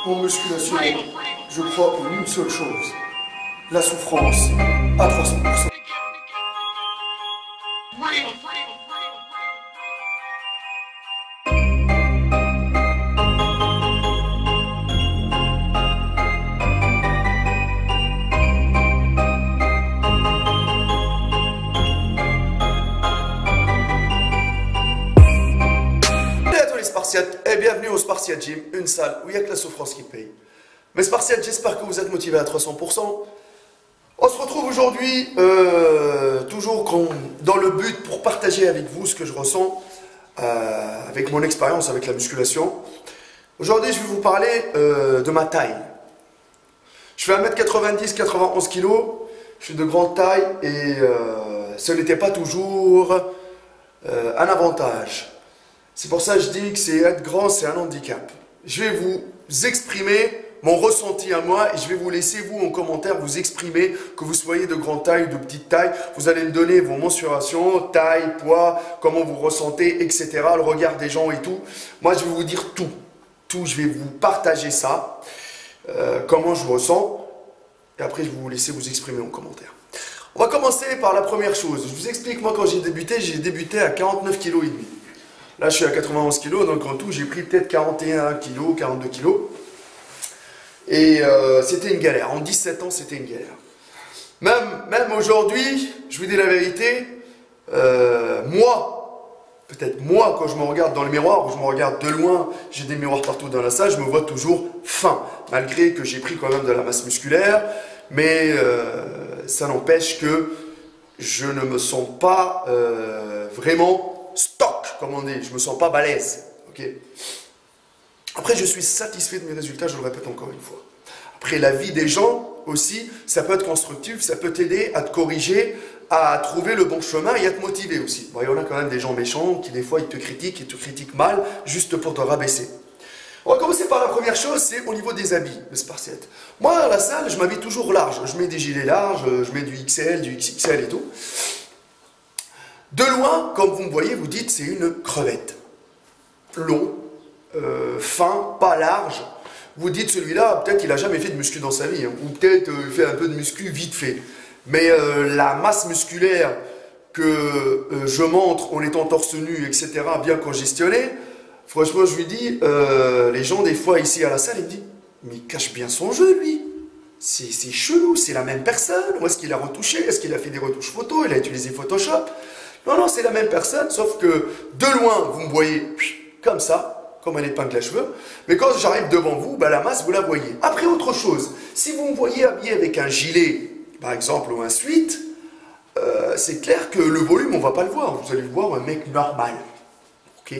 En musculation, je crois en une seule chose, la souffrance à 300%. Spartiates et bienvenue au Spartiate Gym, une salle où il n'y a que la souffrance qui paye. Mes Spartiates, j'espère que vous êtes motivés à 300%. On se retrouve aujourd'hui, toujours dans le but pour partager avec vous ce que je ressens avec mon expérience avec la musculation. Aujourd'hui, je vais vous parler de ma taille. Je fais 1m90, 91 kg, je suis de grande taille et ce n'était pas toujours un avantage. C'est pour ça que je dis que être grand, c'est un handicap. Je vais vous exprimer mon ressenti à moi et je vais vous laisser, vous, en commentaire, vous exprimer, que vous soyez de grande taille ou de petite taille. Vous allez me donner vos mensurations, taille, poids, comment vous ressentez, etc. Le regard des gens et tout. Moi, je vais vous dire tout. Tout, je vais vous partager ça, comment je ressens. Et après, je vais vous laisser vous exprimer en commentaire. On va commencer par la première chose. Je vous explique, moi, quand j'ai débuté à 49,5 kg. Là, je suis à 91 kg, donc en tout, j'ai pris peut-être 41 kg, 42 kg. Et c'était une galère. En 17 ans, c'était une galère. Même aujourd'hui, je vous dis la vérité, peut-être moi, quand je me regarde dans le miroir, ou je me regarde de loin, j'ai des miroirs partout dans la salle, je me vois toujours fin. Malgré que j'ai pris quand même de la masse musculaire, mais ça n'empêche que je ne me sens pas vraiment stock, comme on dit, je me sens pas balèze. Okay. Après, je suis satisfait de mes résultats, je le répète encore une fois. Après, la vie des gens aussi, ça peut être constructif, ça peut t'aider à te corriger, à trouver le bon chemin et à te motiver aussi. Bon, il y en a quand même des gens méchants qui, des fois, ils te critiquent mal, juste pour te rabaisser. On va commencer par la première chose, c'est au niveau des habits, le Spartiate. Moi, à la salle, je m'habille toujours large. Je mets des gilets larges, je mets du XL, du XXL et tout. De loin, comme vous me voyez, vous dites c'est une crevette. Long, fin, pas large. Vous dites celui-là, peut-être il n'a jamais fait de muscu dans sa vie, hein, ou peut-être il fait un peu de muscu vite fait. Mais la masse musculaire que je montre en étant torse nu, etc., bien congestionné, franchement je lui dis, les gens des fois ici à la salle, ils me disent, mais il cache bien son jeu lui. C'est chelou, c'est la même personne. Où est-ce qu'il a retouché? Est-ce qu'il a fait des retouches photos? Il a utilisé Photoshop? Non, non, c'est la même personne, sauf que de loin, vous me voyez comme ça, comme un épingle à cheveux, mais quand j'arrive devant vous, bah, la masse, vous la voyez. Après, autre chose, si vous me voyez habillé avec un gilet, par exemple, ou un sweat, c'est clair que le volume, on ne va pas le voir. Vous allez voir un mec normal, ok,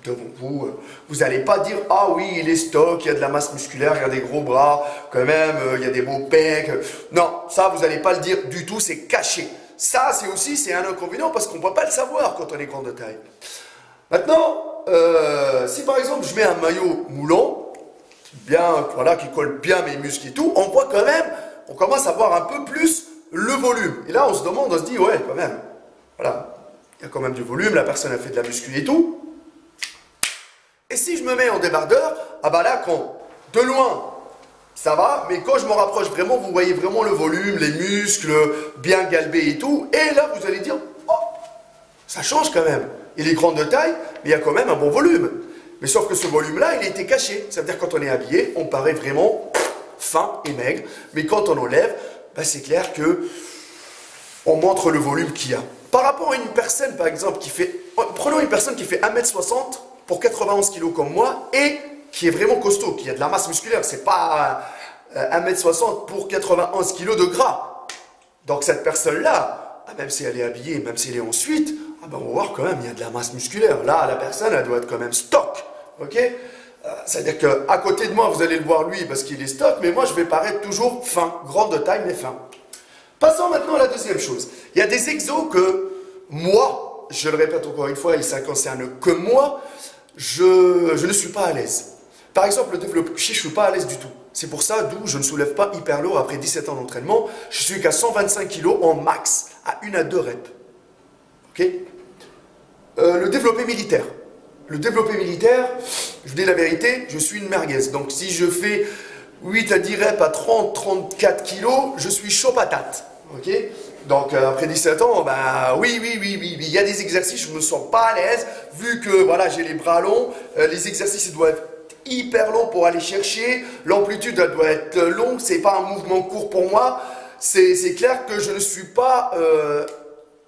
devant vous. Vous n'allez pas dire, ah oui, il est stock, il y a de la masse musculaire, il y a des gros bras, quand même, il y a des beaux pecs. Non, ça, vous n'allez pas le dire du tout, c'est caché. Ça, c'est un inconvénient parce qu'on ne peut pas le savoir quand on est grand de taille. Maintenant, si par exemple je mets un maillot moulant, bien, voilà, qui colle bien mes muscles et tout, on voit quand même, on commence à voir un peu plus le volume. Et là, on se demande, on se dit, ouais, quand même, voilà, il y a quand même du volume, la personne a fait de la muscu et tout. Et si je me mets en débardeur, ah bah là, quand de loin, ça va, mais quand je me rapproche vraiment, vous voyez vraiment le volume, les muscles bien galbés et tout. Et là, vous allez dire, oh, ça change quand même. Il est grand de taille, mais il y a quand même un bon volume. Mais sauf que ce volume-là, il a été caché. Ça veut dire que quand on est habillé, on paraît vraiment fin et maigre. Mais quand on enlève, bah, c'est clair que on montre le volume qu'il y a. Par rapport à une personne, par exemple, qui fait... Prenons une personne qui fait 1m60 pour 91 kg comme moi et qui est vraiment costaud, qui a de la masse musculaire. C'est pas 1m60 pour 91 kg de gras. Donc cette personne-là, même si elle est habillée, même si elle est en suite, ah ben on va voir quand même, il y a de la masse musculaire. Là, la personne, elle doit être quand même stock. Ok, c'est-à-dire qu'à côté de moi, vous allez le voir lui parce qu'il est stock, mais moi, je vais paraître toujours fin, grande de taille, mais fin. Passons maintenant à la deuxième chose. Il y a des exos que moi, je le répète encore une fois, et ça ne concerne que moi, je ne suis pas à l'aise. Par exemple, le développé couché, je ne suis pas à l'aise du tout. C'est pour ça d'où je ne soulève pas hyper lourd après 17 ans d'entraînement. Je suis qu'à 125 kg en max, à 1 à 2 reps. Ok, le développé militaire. le développé militaire, je vous dis la vérité, je suis une merguez. Donc si je fais 8 à 10 reps à 30-34 kilos, je suis chaud patate. Ok? Donc après 17 ans, bah oui, il y a des exercices, je ne me sens pas à l'aise, vu que voilà, j'ai les bras longs, les exercices ils doivent être hyper longs pour aller chercher, l'amplitude doit être longue, c'est pas un mouvement court pour moi, c'est clair que je ne suis pas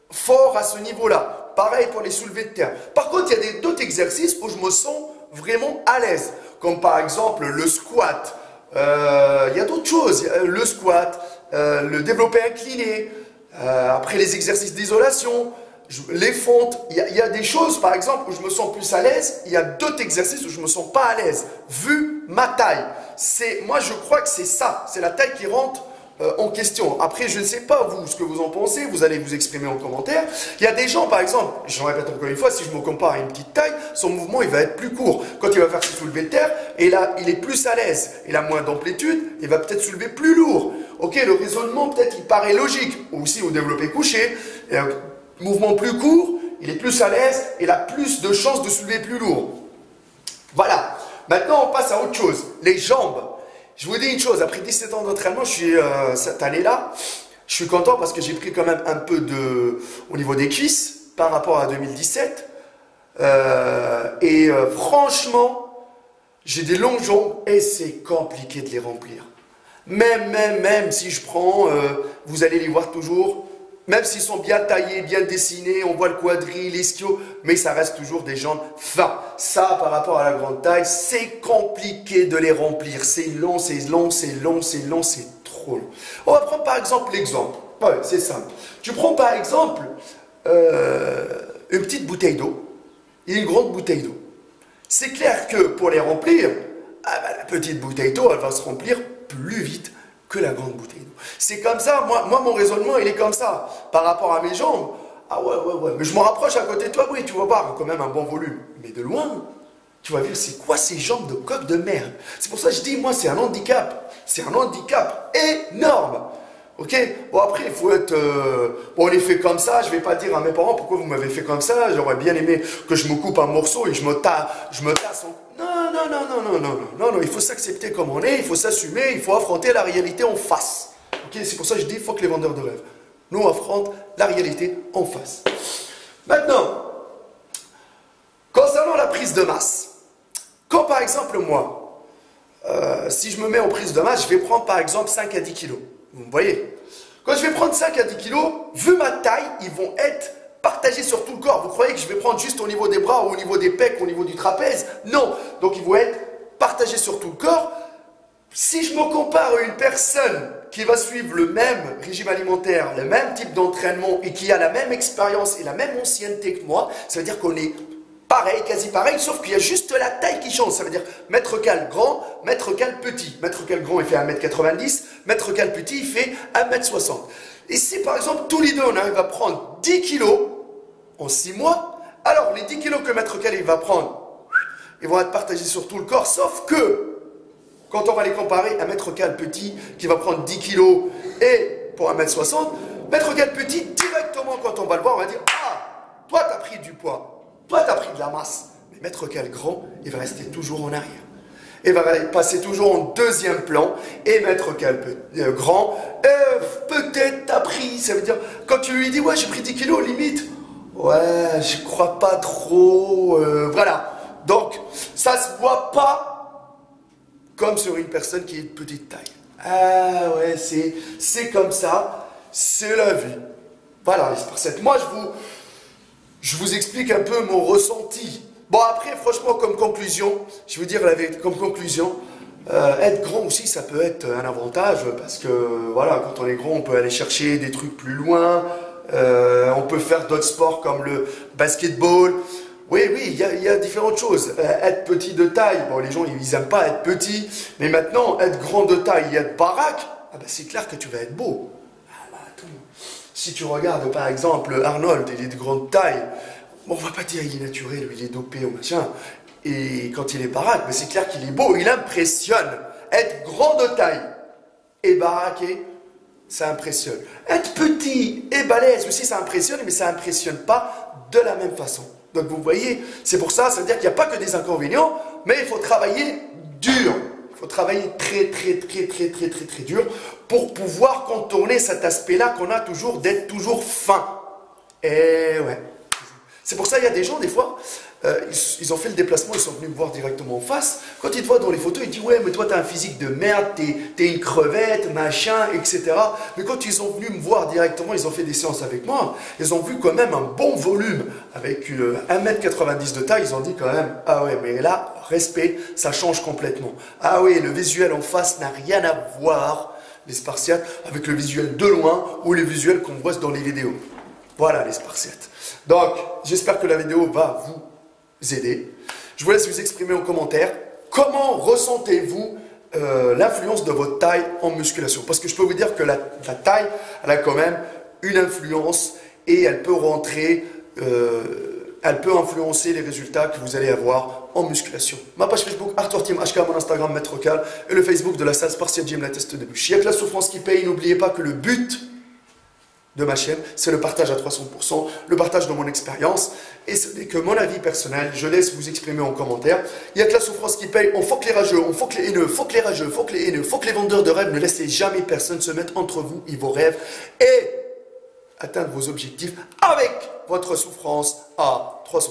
fort à ce niveau-là. Pareil pour les soulevés de terre. Par contre, il y a d'autres exercices où je me sens vraiment à l'aise, comme par exemple le squat, il y a d'autres choses, le squat, le développé incliné, après les exercices d'isolation, les fentes, il y a des choses par exemple où je me sens plus à l'aise, il y a d'autres exercices où je ne me sens pas à l'aise, vu ma taille. Moi je crois que c'est ça, c'est la taille qui rentre en question. Après je ne sais pas vous ce que vous en pensez, vous allez vous exprimer en commentaire. Il y a des gens par exemple, je répète encore une fois, si je me compare à une petite taille, son mouvement il va être plus court. Quand il va faire ses soulevés de terre, et là il est plus à l'aise, il a moins d'amplitude, il va peut-être soulever plus lourd. Ok, le raisonnement peut-être il paraît logique, ou aussi au développé couché, mouvement plus court, il est plus à l'aise, et il a plus de chances de soulever plus lourd. Voilà, maintenant on passe à autre chose, les jambes. Je vous dis une chose, après 17 ans d'entraînement, cette année-là, je suis content parce que j'ai pris quand même un peu au niveau des cuisses par rapport à 2017. Franchement, j'ai des longues jambes et c'est compliqué de les remplir. Même si je prends, vous allez les voir toujours, même s'ils sont bien taillés, bien dessinés, on voit le quadrille, l'ischio, mais ça reste toujours des jambes fins. Ça, par rapport à la grande taille, c'est compliqué de les remplir. C'est long, c'est trop long. On va prendre par exemple l'exemple. Ouais, c'est simple. Tu prends par exemple une petite bouteille d'eau et une grande bouteille d'eau. C'est clair que pour les remplir, la petite bouteille d'eau, elle va se remplir plus vite que la grande bouteille d'eau. C'est comme ça, moi mon raisonnement il est comme ça, par rapport à mes jambes, ah ouais, mais je me rapproche à côté de toi, oui, tu vas voir quand même un bon volume, mais de loin, tu vas dire c'est quoi ces jambes de coq de merde. C'est pour ça que je dis, moi c'est un handicap énorme. Ok, bon après il faut être, bon on les fait comme ça, je vais pas dire à mes parents pourquoi vous m'avez fait comme ça, j'aurais bien aimé que je me coupe un morceau et je me tasse en... Non, il faut s'accepter comme on est, il faut s'assumer, il faut affronter la réalité en face. Ok, c'est pour ça que je dis, il faut que les vendeurs de rêve nous affrontent la réalité en face. Maintenant, concernant la prise de masse, quand par exemple moi, si je me mets en prise de masse, je vais prendre par exemple 5 à 10 kilos. Vous me voyez? Quand je vais prendre 5 à 10 kilos, vu ma taille, ils vont être partagés sur tout le corps. Vous croyez que je vais prendre juste au niveau des bras ou au niveau des pecs, au niveau du trapèze? Non. Donc ils vont être partagés sur tout le corps. Si je me compare à une personne qui va suivre le même régime alimentaire, le même type d'entraînement et qui a la même expérience et la même ancienneté que moi, ça veut dire qu'on est pareil, quasi pareil, sauf qu'il y a juste la taille qui change. Ça veut dire mètre cal grand, mètre cal petit. Mètre cal grand, il fait 1m90, mètre cal petit, il fait 1m60. Et si par exemple, tous les deux, on arrive à prendre 10 kilos en 6 mois, alors les 10 kilos que mètre cal il va prendre, ils vont être partagés sur tout le corps, sauf que quand on va les comparer à mètre cal petit qui va prendre 10 kilos et pour 1m60, mètre cal petit, directement quand on va le voir, on va dire « Ah, toi tu as pris du poids, toi tu as pris de la masse. » Mais mètre cal grand, il va rester toujours en arrière. Il va passer toujours en deuxième plan et mètre cal grand, peut-être tu as pris, ça veut dire, quand tu lui dis « Ouais, j'ai pris 10 kilos, limite. » Ouais, je crois pas trop, voilà. Donc, ça se voit pas comme sur une personne qui est de petite taille. Ah ouais, c'est comme ça, c'est la vie. Voilà, les sparsettes. Moi, je vous explique un peu mon ressenti. Bon, après, franchement, comme conclusion, je veux dire la vérité, comme conclusion, être grand aussi, ça peut être un avantage, parce que, voilà, quand on est grand, on peut aller chercher des trucs plus loin, on peut faire d'autres sports comme le basketball. Oui, il y a différentes choses. Être petit de taille, bon, les gens, ils n'aiment pas être petit, mais maintenant, être grand de taille et être baraque, ah ben, c'est clair que tu vas être beau. Ah bah, attends. Si tu regardes, par exemple, Arnold, il est de grande taille, bon, on va pas dire qu'il est naturel, il est dopé ou machin, et quand il est baraque, mais c'est clair qu'il est beau, il impressionne. Être grand de taille et baraqué, ça impressionne. Être petit et balèze aussi, ça impressionne, mais ça impressionne pas de la même façon. Donc vous voyez, c'est pour ça, ça veut dire qu'il n'y a pas que des inconvénients, mais il faut travailler dur. Il faut travailler très dur pour pouvoir contourner cet aspect-là qu'on a toujours, d'être toujours fin. Et ouais. C'est pour ça qu'il y a des gens, des fois, ils ont fait le déplacement, ils sont venus me voir directement en face. Quand ils te voient dans les photos, ils disent « Ouais, mais toi, tu as un physique de merde, t'es une crevette, machin, etc. » Mais quand ils sont venus me voir directement, ils ont fait des séances avec moi, ils ont vu quand même un bon volume, avec 1,90 m de taille, ils ont dit quand même « Ah ouais, mais là, respect, ça change complètement. Ah oui, le visuel en face n'a rien à voir, les Spartiates, avec le visuel de loin ou le visuel qu'on voit dans les vidéos. » Voilà les Spartiates. Donc, j'espère que la vidéo va vous aider. Je vous laisse vous exprimer en commentaire. Comment ressentez-vous l'influence de votre taille en musculation? Parce que je peux vous dire que la taille, elle a quand même une influence et elle peut rentrer, elle peut influencer les résultats que vous allez avoir en musculation. Ma page Facebook, Arthur Team HK, mon Instagram, Maître Cal, et le Facebook de la salle Spartiate Gym, la teste de bûche. Il n'y a que la souffrance qui paye. N'oubliez pas que le but de ma chaîne, c'est le partage à 300%, le partage de mon expérience, et ce n'est que mon avis personnel, je laisse vous exprimer en commentaire. Il n'y a que la souffrance qui paye, on faut que les rageux, on faut que les haineux, faut que les rageux, faut que les haineux, faut que les vendeurs de rêves, ne laissez jamais personne se mettre entre vous et vos rêves, et atteindre vos objectifs avec votre souffrance à 300%.